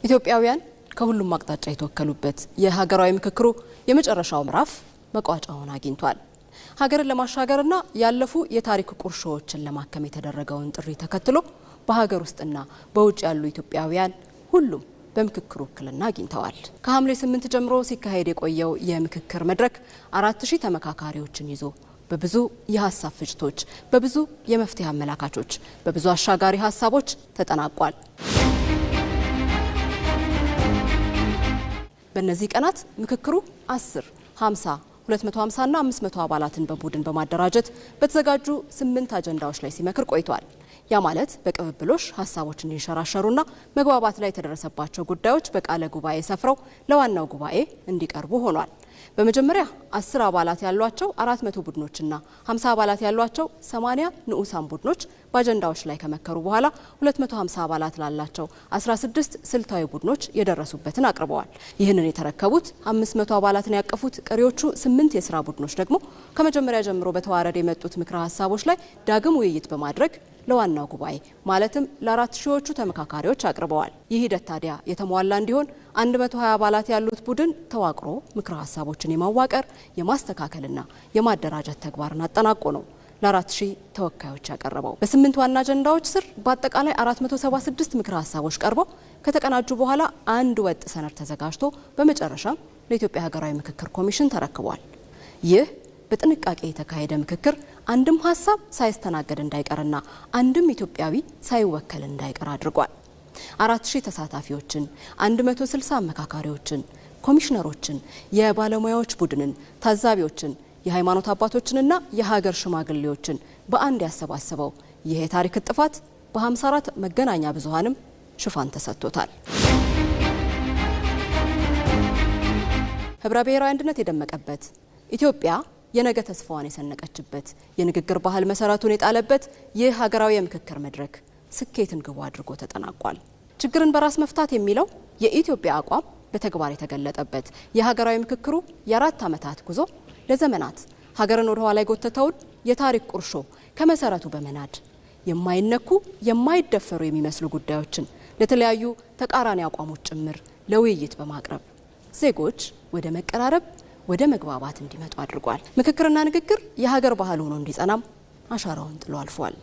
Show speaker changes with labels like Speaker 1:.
Speaker 1: ኢትዮጵያውያን ከሁሉም አቅጣጫ የተወከሉበት የሀገራዊ ምክክሩ የመጨረሻው ምዕራፍ መቋጫውን አግኝቷል። ሀገርን ለማሻገርና ያለፉ የታሪክ ቁርሾችን ለማከም የተደረገውን ጥሪ ተከትሎ በሀገር ውስጥና በውጭ ያሉ ኢትዮጵያውያን ሁሉም በምክክሩ ውክልና አግኝተዋል። ከሐምሌ 8 ጀምሮ ሲካሄድ የቆየው የምክክር መድረክ 4000 ተመካካሪዎችን ይዞ በብዙ የሀሳብ ፍጭቶች፣ በብዙ የመፍትሄ አመላካቾች፣ በብዙ አሻጋሪ ሀሳቦች ተጠናቋል። በእነዚህ ቀናት ምክክሩ 10፣ 50፣ 250 እና 500 አባላትን በቡድን በማደራጀት በተዘጋጁ 8 አጀንዳዎች ላይ ሲመክር ቆይቷል። ያ ማለት በቅብብሎሽ ሀሳቦች እንዲንሸራሸሩና መግባባት ላይ የተደረሰባቸው ጉዳዮች በቃለ ጉባኤ ሰፍረው ለዋናው ጉባኤ እንዲቀርቡ ሆኗል። በመጀመሪያ 10 አባላት ያሏቸው 400 ቡድኖችና 50 አባላት ያሏቸው 80 ንዑሳን ቡድኖች በአጀንዳዎች ላይ ከመከሩ በኋላ 250 አባላት ላላቸው 16 ስልታዊ ቡድኖች የደረሱበትን አቅርበዋል። ይህንን የተረከቡት 500 አባላትን ያቀፉት ቀሪዎቹ 8 የስራ ቡድኖች ደግሞ ከመጀመሪያ ጀምሮ በተዋረድ የመጡት ምክረ ሀሳቦች ላይ ዳግም ውይይት በማድረግ ለዋናው ጉባኤ ማለትም ለ4000ዎቹ ተመካካሪዎች አቅርበዋል። ይህ ሂደት ታዲያ የተሟላ እንዲሆን 120 አባላት ያሉት ቡድን ተዋቅሮ ምክረ ሀሳቦችን የማዋቀር የማስተካከልና የማደራጀት ተግባርን አጠናቆ ነው ለ4000 ተወካዮች ያቀረበው። በ8 ዋና አጀንዳዎች ስር በአጠቃላይ 476 ምክረ ሀሳቦች ቀርበው ከተቀናጁ በኋላ አንድ ወጥ ሰነድ ተዘጋጅቶ በመጨረሻም ለኢትዮጵያ ሀገራዊ ምክክር ኮሚሽን ተረክቧል። ይህ በጥንቃቄ የተካሄደ ምክክር አንድም ሀሳብ ሳይስተናገድ እንዳይቀርና አንድም ኢትዮጵያዊ ሳይወከል እንዳይቀር አድርጓል። 4000 ተሳታፊዎችን፣ 160 አመካካሪዎችን፣ ኮሚሽነሮችን፣ የባለሙያዎች ቡድንን፣ ታዛቢዎችን፣ የሃይማኖት አባቶችንና የሀገር ሽማግሌዎችን በአንድ ያሰባሰበው ይህ የታሪክ ጥፋት በ54 መገናኛ ብዙሃንም ሽፋን ተሰጥቶታል። ህብረ ብሔራዊ አንድነት የደመቀበት ኢትዮጵያ የነገ ተስፋዋን የሰነቀችበት የንግግር ባህል መሰረቱን የጣለበት ይህ ሀገራዊ የምክክር መድረክ ስኬትን ግቡ አድርጎ ተጠናቋል። ችግርን በራስ መፍታት የሚለው የኢትዮጵያ አቋም በተግባር የተገለጠበት የሀገራዊ ምክክሩ የ4 ዓመታት ጉዞ ለዘመናት ሀገርን ወደ ኋላ የጎተተውን የታሪክ ቁርሾ ከመሰረቱ በመናድ የማይነኩ የማይደፈሩ የሚመስሉ ጉዳዮችን ለተለያዩ ተቃራኒ አቋሞች ጭምር ለውይይት በማቅረብ ዜጎች ወደ መቀራረብ ወደ መግባባት እንዲመጡ አድርጓል። ምክክርና ንግግር የሀገር ባህል ሆኖ እንዲጸናም አሻራውን ጥሎ አልፏል።